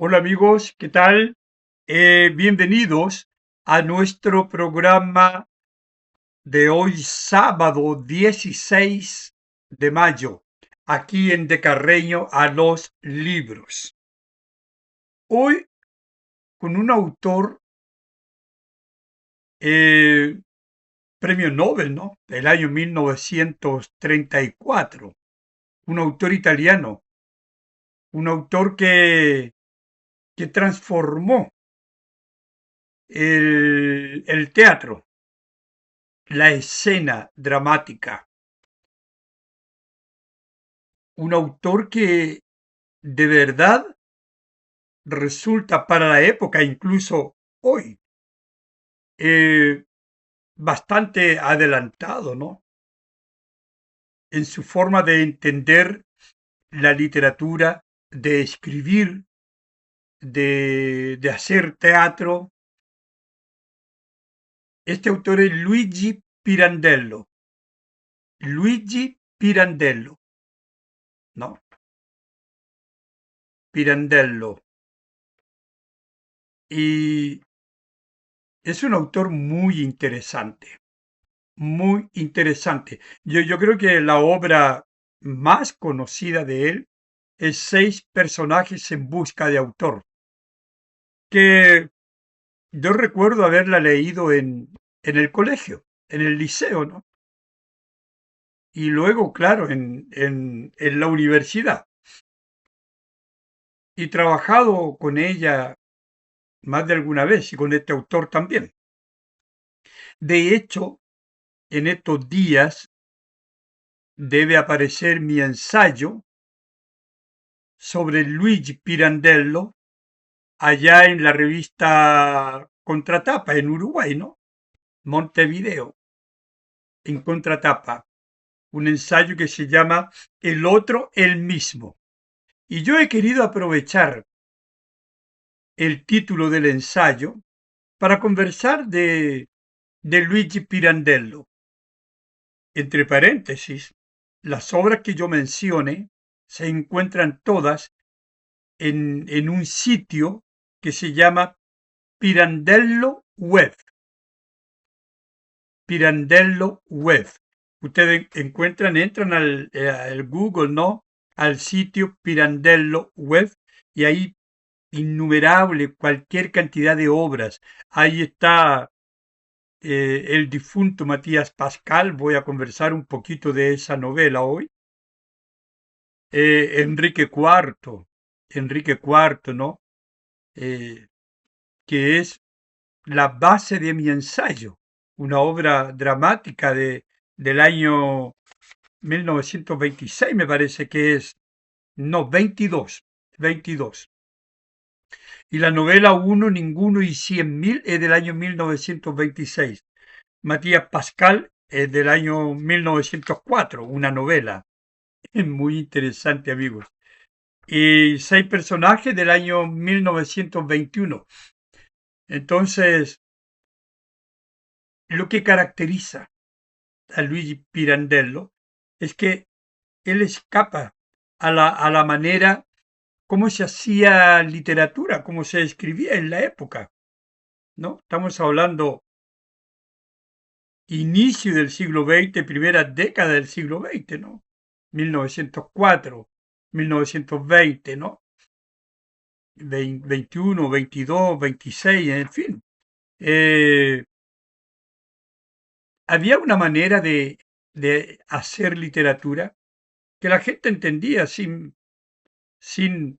Hola amigos, ¿qué tal? Bienvenidos a nuestro programa de hoy sábado 16 de mayo, aquí en De Carreño a los libros. Hoy con un autor, eh, premio Nobel, ¿no? Del año 1934, un autor italiano, un autor que transformó el teatro, la escena dramática. Un autor que de verdad resulta para la época, incluso hoy, eh, bastante adelantado, ¿no? En su forma de entender la literatura, de escribir, de hacer teatro. Este autor es Luigi Pirandello. Luigi Pirandello, ¿no? Pirandello. Y es un autor muy interesante. Muy interesante. Yo creo que la obra más conocida de él es Seis personajes en busca de autor, que yo recuerdo haberla leído en el colegio, en el liceo, ¿no? Y luego, claro, en la universidad. Y trabajado con ella más de alguna vez y con este autor también. De hecho, en estos días debe aparecer mi ensayo sobre Luigi Pirandello allá en la revista Contratapa, en Uruguay, ¿no? Montevideo, en Contratapa, un ensayo que se llama El otro, el mismo. Y yo he querido aprovechar el título del ensayo para conversar de Luigi Pirandello. Entre paréntesis, las obras que yo mencione se encuentran todas en un sitio que se llama Pirandello Web. Pirandello Web. Ustedes encuentran, entran al Google, ¿no? Al sitio Pirandello Web y ahí innumerable, cualquier cantidad de obras. Ahí está el difunto Matías Pascal. Voy a conversar un poquito de esa novela hoy. Enrique Cuarto, Enrique Cuarto, ¿no? Eh, que es la base de mi ensayo, una obra dramática del año 1926, me parece que es, no, 22. Y la novela Uno, Ninguno y 100.000 es del año 1926. Matías Pascal es del año 1904, una novela. Es muy interesante, amigos. Y seis personajes del año 1921. Entonces, lo que caracteriza a Luigi Pirandello es que él escapa a la manera como se hacía literatura, cómo se escribía en la época, ¿no? Estamos hablando inicio del siglo XX, primera década del siglo XX, ¿no? 1904, 1920, ¿no? 21, 22, 26, en fin. Eh, Había una manera de hacer literatura que la gente entendía sin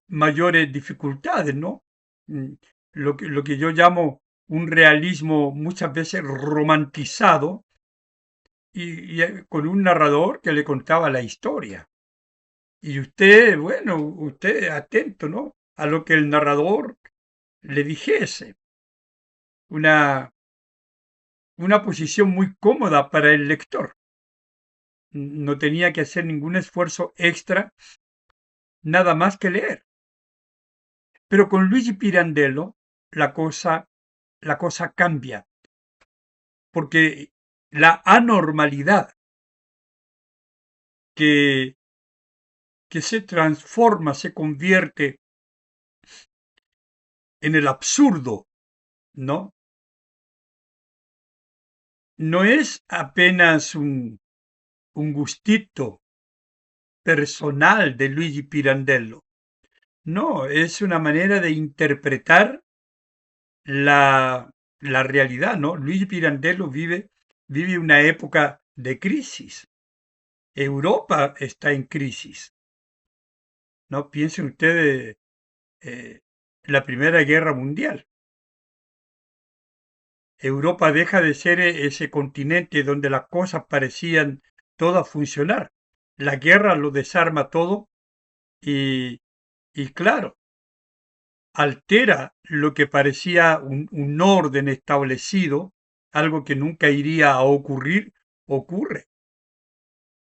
mayores dificultades, ¿no? Mm, lo que yo llamo un realismo muchas veces romantizado y con un narrador que le contaba la historia. Y usted, bueno, usted atento, ¿no? A lo que el narrador le dijese. Una, una posición muy cómoda para el lector. No tenía que hacer ningún esfuerzo extra, nada más que leer. Pero con Luigi Pirandello la cosa cambia, porque la anormalidad que se transforma, se convierte en el absurdo, ¿no? No es apenas un gustito personal de Luigi Pirandello. No, es una manera de interpretar la realidad, ¿no? Luigi Pirandello vive una época de crisis. Europa está en crisis, ¿no? Piensen ustedes la Primera Guerra Mundial. Europa deja de ser ese continente donde las cosas parecían todas funcionar. La guerra lo desarma todo y, y claro, altera lo que parecía un orden establecido, algo que nunca iría a ocurrir, ocurre.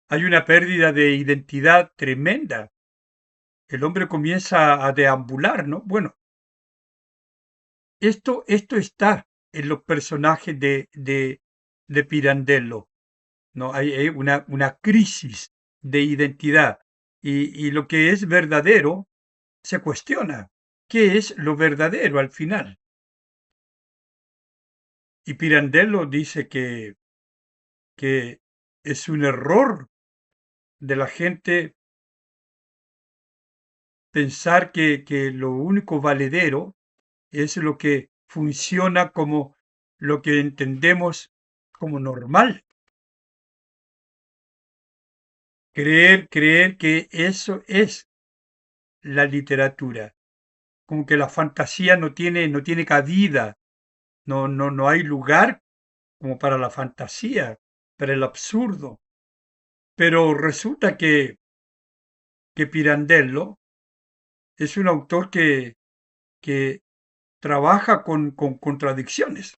Hay una pérdida de identidad tremenda. El hombre comienza a deambular, ¿no? Bueno, esto está en los personajes de Pirandello, ¿no? Hay una crisis de identidad y lo que es verdadero se cuestiona. ¿Qué es lo verdadero al final? Y Pirandello dice que es un error de la gente pensar que lo único valedero es lo que funciona como lo que entendemos como normal. Creer que eso es la literatura, como que la fantasía no tiene cabida, no hay lugar como para la fantasía, para el absurdo. Pero resulta que Pirandello es un autor que trabaja con contradicciones,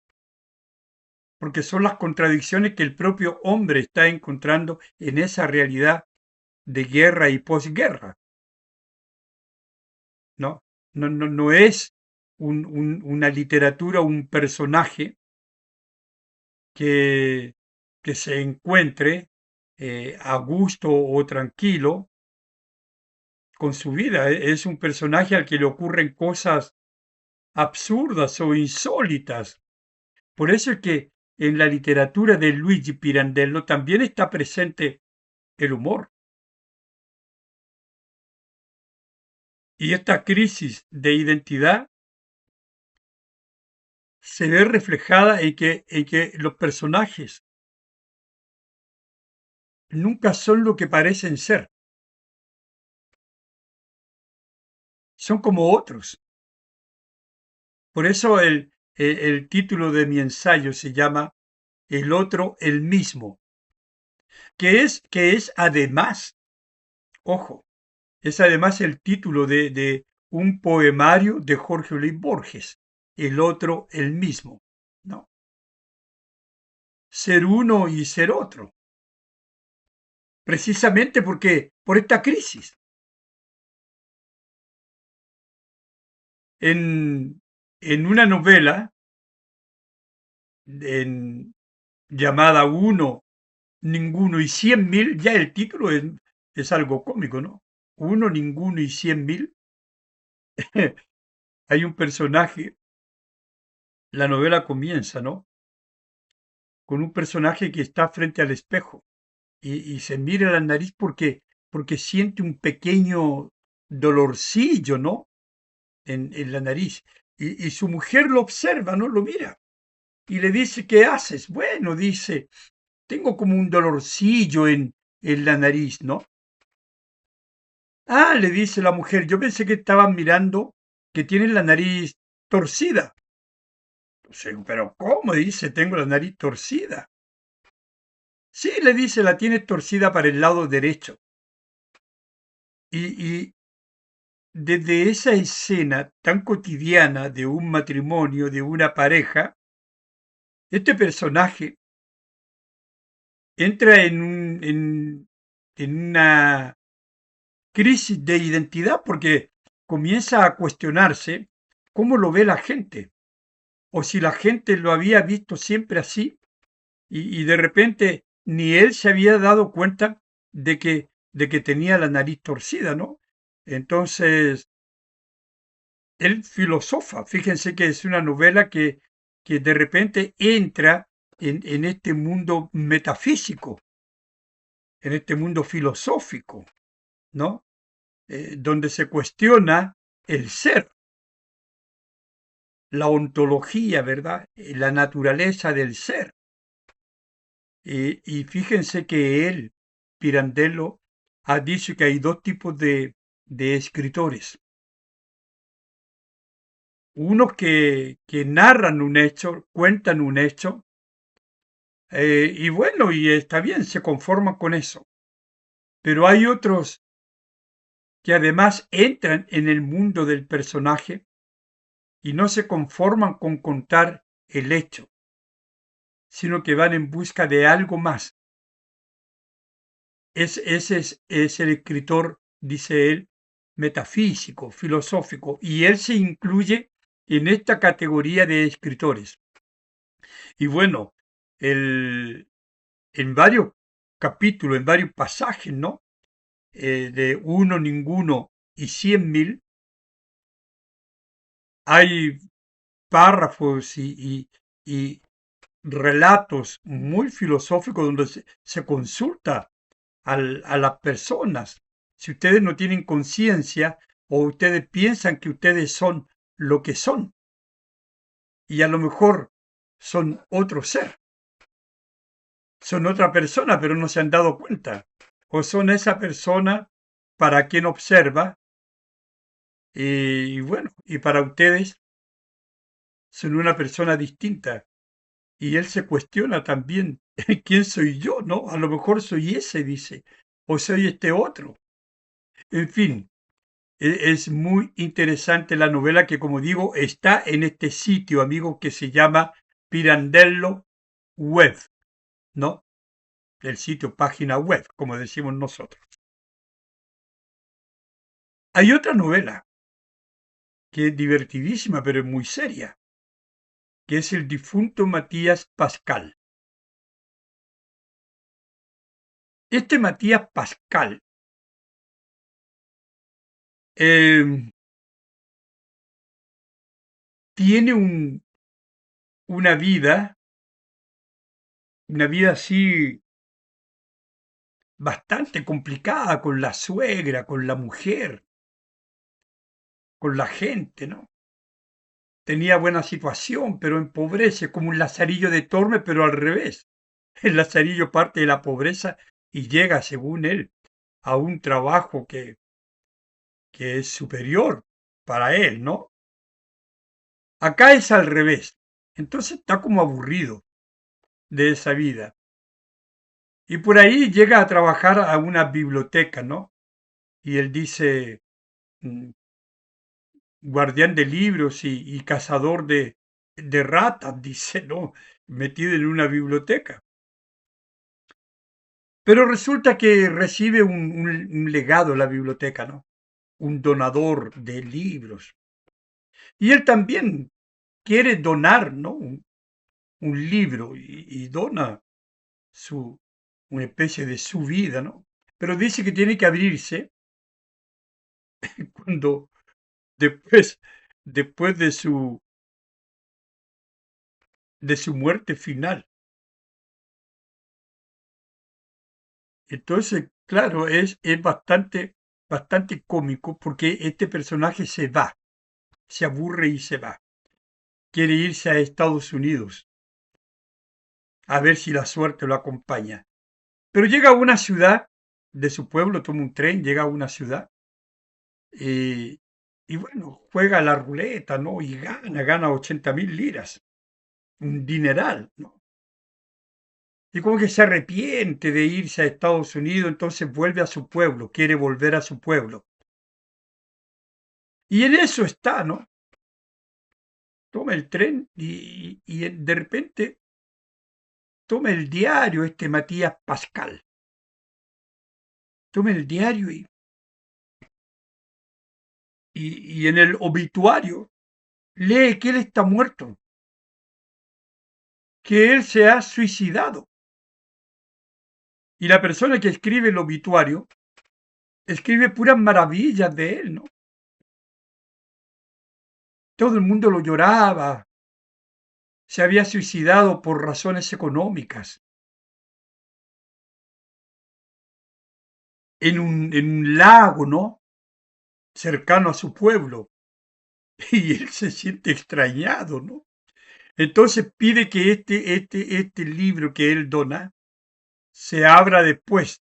porque son las contradicciones que el propio hombre está encontrando en esa realidad de guerra y posguerra, ¿no? No es una literatura, un personaje que, que se encuentre a gusto o tranquilo con su vida. Es un personaje al que le ocurren cosas absurdas o insólitas. Por eso es que en la literatura de Luigi Pirandello también está presente el humor. Y esta crisis de identidad se ve reflejada en que los personajes nunca son lo que parecen ser, son como otros. Por eso el título de mi ensayo se llama El otro, el mismo, que es además, ojo, es además el título de un poemario de Jorge Luis Borges, El otro, el mismo, ¿no? Ser uno y ser otro, precisamente porque por esta crisis. En una novela en, llamada Uno, Ninguno y 100.000, ya el título es algo cómico, ¿no? Uno, Ninguno y 100.000. Hay un personaje, la novela comienza, ¿no? Con un personaje que está frente al espejo y se mira la nariz porque siente un pequeño dolorcillo, ¿no? En la nariz. Y su mujer lo observa, ¿no? Lo mira y le dice, ¿qué haces? Bueno, dice, tengo como un dolorcillo en la nariz, ¿no? Ah, le dice la mujer, yo pensé que estaban mirando que tienes la nariz torcida. Sí, pero ¿cómo? Dice, tengo la nariz torcida. Sí, le dice, la tienes torcida para el lado derecho. Y desde esa escena tan cotidiana de un matrimonio, de una pareja, este personaje entra en una crisis de identidad porque comienza a cuestionarse cómo lo ve la gente o si la gente lo había visto siempre así y de repente ni él se había dado cuenta de que tenía la nariz torcida, ¿no? Entonces él filosofa. Fíjense que es una novela que de repente entra en este mundo metafísico, en este mundo filosófico, ¿no? Donde se cuestiona el ser, la ontología, ¿verdad? La naturaleza del ser. Y fíjense que él, Pirandello, ha dicho que hay dos tipos de escritores. Unos que narran un hecho, cuentan un hecho, y bueno, y está bien, se conforman con eso. Pero hay otros que además entran en el mundo del personaje y no se conforman con contar el hecho, sino que van en busca de algo más. Ese es el escritor, dice él, metafísico, filosófico, y él se incluye en esta categoría de escritores. Y bueno, en varios capítulos, en varios pasajes, ¿no? De Uno, Ninguno y 100.000, hay párrafos y relatos muy filosóficos donde se consulta a las personas. Si ustedes no tienen conciencia o ustedes piensan que ustedes son lo que son y a lo mejor son otro ser, son otra persona, pero no se han dado cuenta. O son esa persona para quien observa y bueno, y para ustedes son una persona distinta. Y él se cuestiona también, ¿quién soy yo? ¿No? A lo mejor soy ese, dice, o soy este otro. En fin, es muy interesante la novela que, como digo, está en este sitio, amigo, que se llama Pirandello Web, ¿no? El sitio página web, como decimos nosotros. Hay otra novela que es divertidísima, pero es muy seria, que es el difunto Matías Pascal. Este Matías Pascal eh, tiene una vida así bastante complicada con la suegra, con la mujer, con la gente, ¿no? Tenía buena situación, pero empobrece como un lazarillo de Tormes, pero al revés. El lazarillo parte de la pobreza y llega, según él, a un trabajo que es superior para él, ¿no? Acá es al revés. Entonces está como aburrido de esa vida. Y por ahí llega a trabajar a una biblioteca, ¿no? Y él dice, mm, guardián de libros y cazador de ratas, dice, ¿no? Metido en una biblioteca. Pero resulta que recibe un legado en la biblioteca, ¿no? Un donador de libros. Y él también quiere donar, ¿no? Un libro y dona una especie de su vida, ¿no? Pero dice que tiene que abrirse cuando después, después de su muerte final. Entonces, claro, es bastante cómico porque este personaje se va, se aburre y se va. Quiere irse a Estados Unidos a ver si la suerte lo acompaña. Pero llega a una ciudad de su pueblo, toma un tren, llega a una ciudad y, y bueno, juega a la ruleta, ¿no? Y gana 80.000 liras, un dineral, ¿no? Y como que se arrepiente de irse a Estados Unidos, entonces vuelve a su pueblo, quiere volver a su pueblo. Y en eso está, ¿no? Toma el tren y de repente toma el diario este Matías Pascal. Toma el diario y en el obituario lee que él está muerto, que él se ha suicidado. Y la persona que escribe el obituario escribe puras maravillas de él, ¿no? todo el mundo lo lloraba. Se había suicidado por razones económicas en un lago, ¿no? Cercano a su pueblo. Y él se siente extrañado, ¿no? Entonces pide que este libro que él dona se abra después,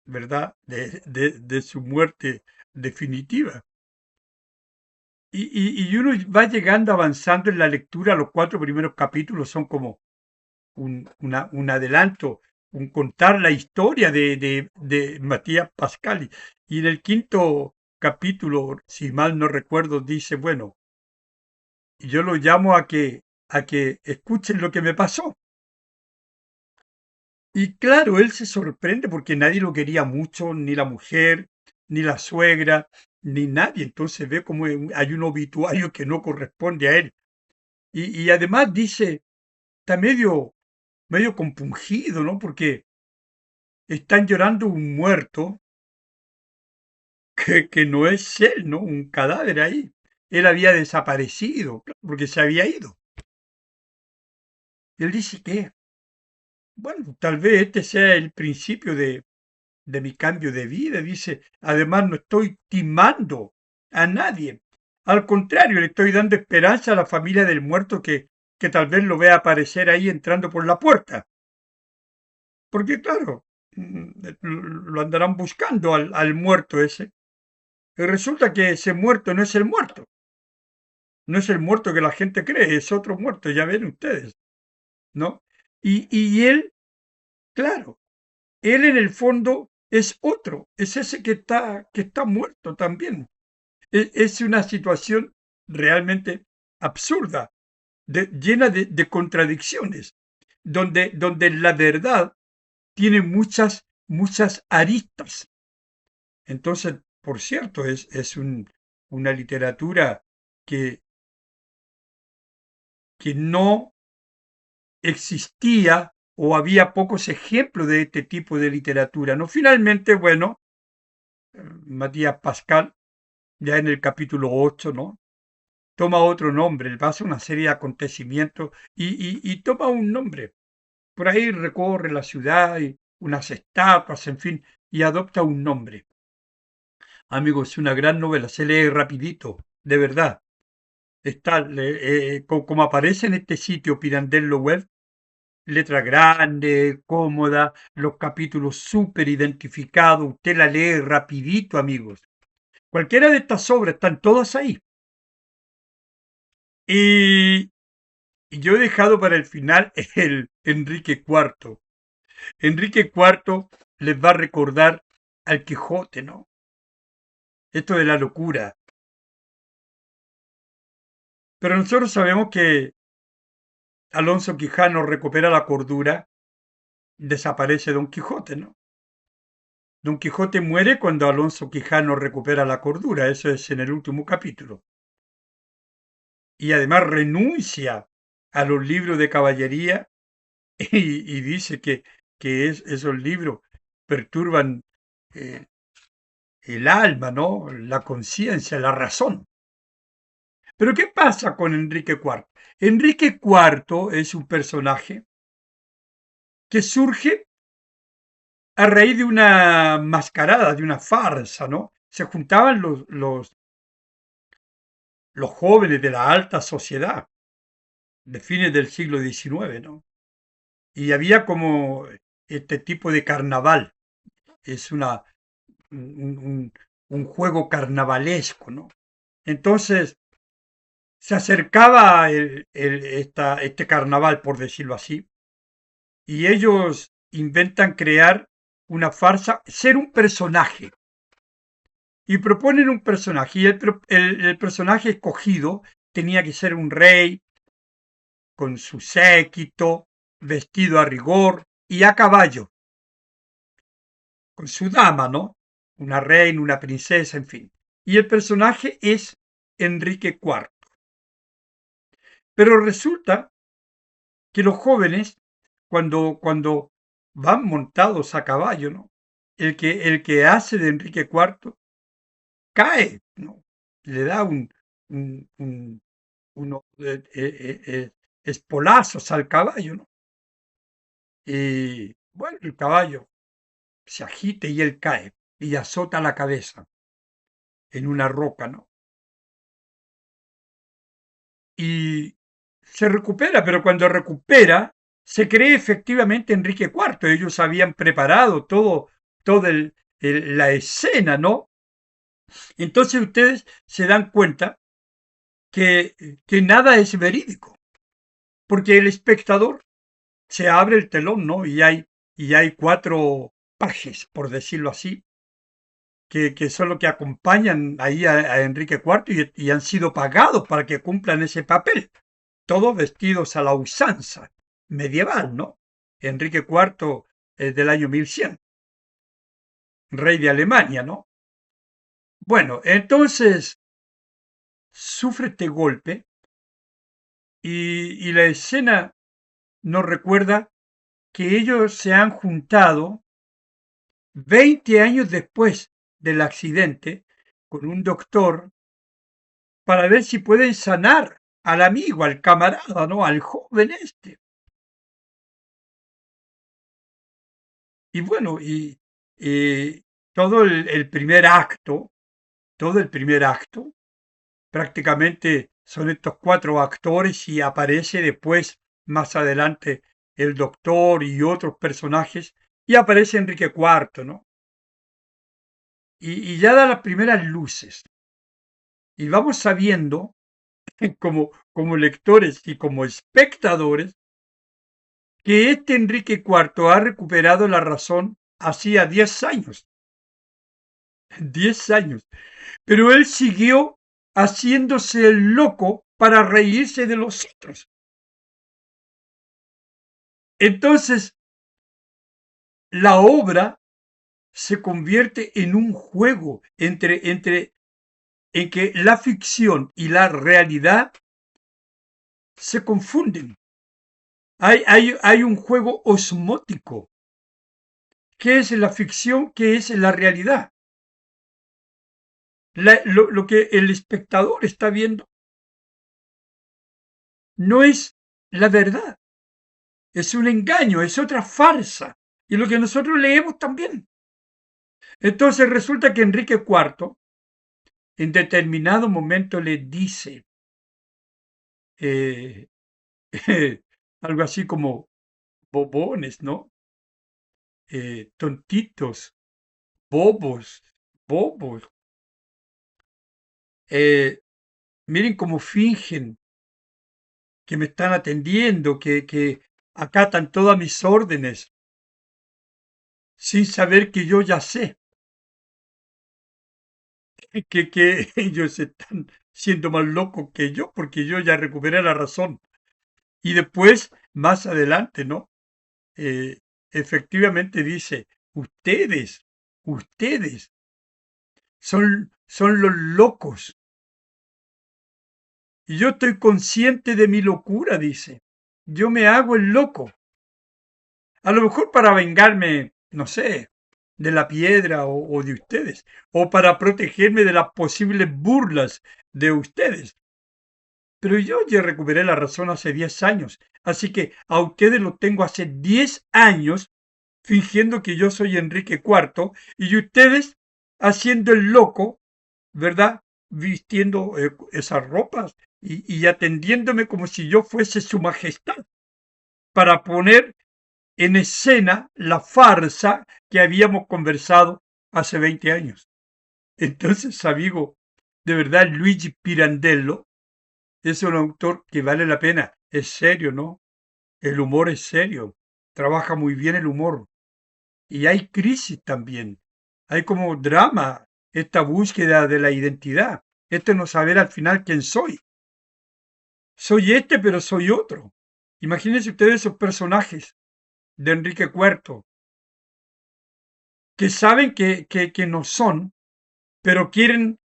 ¿verdad? De su muerte definitiva. Y uno va llegando avanzando en la lectura, los 4 primeros capítulos son como un adelanto, un contar la historia de Matías Pascal. Y en el quinto capítulo, si mal no recuerdo, dice, bueno, yo lo llamo a que escuchen lo que me pasó. Y claro, él se sorprende porque nadie lo quería mucho, ni la mujer, ni la suegra, ni nadie. Entonces ve como hay un obituario que no corresponde a él. Y además dice, está medio compungido, ¿no? Porque están llorando un muerto que no es él, ¿no? Un cadáver ahí. Él había desaparecido, claro, porque se había ido. Y él dice que, bueno, tal vez este sea el principio de mi cambio de vida. Dice, además no estoy timando a nadie. Al contrario, le estoy dando esperanza a la familia del muerto que tal vez lo vea aparecer ahí entrando por la puerta. Porque claro, lo andarán buscando al muerto ese. Y resulta que ese muerto no es el muerto. No es el muerto que la gente cree, es otro muerto, ya ven ustedes, ¿no? Y él, claro, él en el fondo es otro, es ese que está muerto también. Es una situación realmente absurda, llena de contradicciones, donde la verdad tiene muchas aristas. Entonces, por cierto, una literatura que, que no existía o había pocos ejemplos de este tipo de literatura. No, finalmente, bueno, Matías Pascal, ya en el capítulo 8, ¿no? Toma otro nombre, él pasa una serie de acontecimientos y toma un nombre. Por ahí recorre la ciudad y unas estatuas, en fin, y adopta un nombre. Amigos, es una gran novela, se lee rapidito, de verdad. Está, como aparece en este sitio Pirandello Web, letra grande, cómoda, los capítulos súper identificados, usted la lee rapidito, amigos. Cualquiera de estas obras están todas ahí. Y yo he dejado para el final el Enrique IV. Enrique IV les va a recordar al Quijote, ¿no? Esto de la locura. Pero nosotros sabemos que Alonso Quijano recupera la cordura, desaparece Don Quijote, ¿no? Don Quijote muere cuando Alonso Quijano recupera la cordura, eso es en el último capítulo. Y además renuncia a los libros de caballería y dice que esos libros perturban eh, el alma, ¿no? La conciencia, la razón. Pero ¿qué pasa con Enrique IV? Enrique IV es un personaje que surge a raíz de una mascarada, de una farsa, ¿no? Se juntaban los jóvenes de la alta sociedad de fines del siglo XIX, ¿no? Y había como este tipo de carnaval, es un juego carnavalesco, ¿no? Entonces se acercaba este carnaval, por decirlo así, y ellos inventan crear una farsa, ser un personaje, y proponen un personaje, y el personaje escogido tenía que ser un rey con su séquito, vestido a rigor y a caballo, con su dama, ¿no? Una reina, una princesa, en fin. Y el personaje es Enrique IV. Pero resulta que los jóvenes, cuando van montados a caballo, ¿no? El que hace de Enrique IV cae, ¿no? Le da un unos espolazos al caballo, ¿no? Y bueno, el caballo se agita y él cae y azota la cabeza en una roca, ¿no? Y se recupera, pero cuando recupera, se cree efectivamente Enrique IV. Ellos habían preparado toda la escena, ¿no? Entonces ustedes se dan cuenta que, que nada es verídico, porque el espectador se abre el telón, ¿no? Y hay cuatro pajes, por decirlo así, que son los que acompañan ahí a Enrique IV y han sido pagados para que cumplan ese papel, todos vestidos a la usanza medieval, ¿no? Enrique IV es del año 1100, rey de Alemania, ¿no? Bueno, entonces sufre este golpe y la escena nos recuerda que ellos se han juntado 20 años después del accidente con un doctor para ver si pueden sanar al amigo, al camarada, ¿no? Al joven este. Y bueno, y todo el primer acto, prácticamente son estos cuatro actores y aparece después, más adelante, el doctor y otros personajes, y aparece Enrique IV, ¿no? Y ya da las primeras luces. Y vamos sabiendo, como lectores y como espectadores, que este Enrique IV ha recuperado la razón hacía 10 años. 10 años. Pero él siguió haciéndose el loco para reírse de los otros. Entonces, la obra se convierte en un juego en que la ficción y la realidad se confunden. Hay un juego osmótico. ¿Qué es la ficción? ¿Qué es la realidad? Lo que el espectador está viendo no es la verdad, es un engaño, es otra farsa. Y lo que nosotros leemos también. Entonces resulta que Enrique IV en determinado momento le dice eh, algo así como bobones, ¿no? Tontitos, bobos, bobos. Eh, Miren cómo fingen que me están atendiendo, que acatan todas mis órdenes, sin saber que yo ya sé que ellos están siendo más locos que yo, porque yo ya recuperé la razón. Y después, más adelante, ¿no? Eh, Efectivamente dice, ustedes son los locos. Y yo estoy consciente de mi locura, dice. Yo me hago el loco. A lo mejor para vengarme, no sé, de la piedra o de ustedes, o para protegerme de las posibles burlas de ustedes. Pero yo ya recuperé la razón hace 10 años, así que a ustedes lo tengo hace 10 años fingiendo que yo soy Enrique IV y ustedes haciendo el loco, ¿verdad? Vistiendo esas ropas y atendiéndome como si yo fuese su majestad para poner en escena la farsa que habíamos conversado hace 20 años. Entonces, amigo, de verdad, Luigi Pirandello es un autor que vale la pena. Es serio, ¿no? El humor es serio. Trabaja muy bien el humor. Y hay crisis también. Hay como drama, esta búsqueda de la identidad. Este no saber al final quién soy. Soy este, pero soy otro. Imagínense ustedes esos personajes de Enrique IV, que saben que no son, pero quieren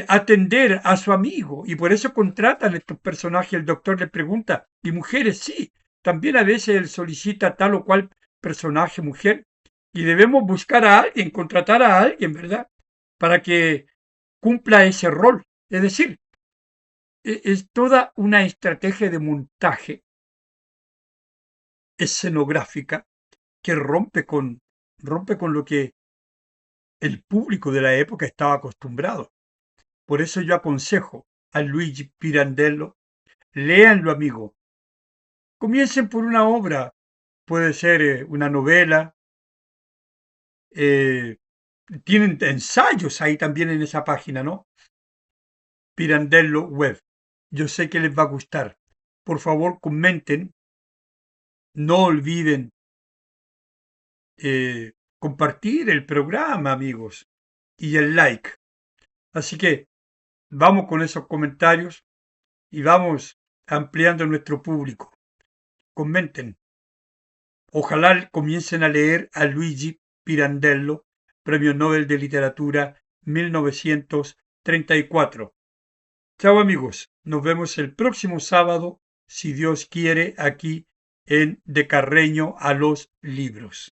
atender a su amigo y por eso contratan estos personajes. El doctor le pregunta, y mujeres sí, también a veces él solicita tal o cual personaje mujer y debemos buscar a alguien, contratar a alguien, ¿verdad? Para que cumpla ese rol. Es decir, Es toda una estrategia de montaje escenográfica que rompe con lo que el público de la época estaba acostumbrado. Por eso yo aconsejo a Luigi Pirandello, léanlo, amigo. Comiencen por una obra, puede ser una novela, eh, tienen ensayos ahí también en esa página, ¿no? Pirandello Web. Yo sé que les va a gustar. Por favor, comenten, no olviden compartir el programa, amigos, y el like. Así que vamos con esos comentarios y vamos ampliando nuestro público. Comenten. Ojalá comiencen a leer a Luigi Pirandello, Premio Nobel de Literatura 1934. Chao amigos, nos vemos el próximo sábado, si Dios quiere, aquí en De Carreño a los Libros.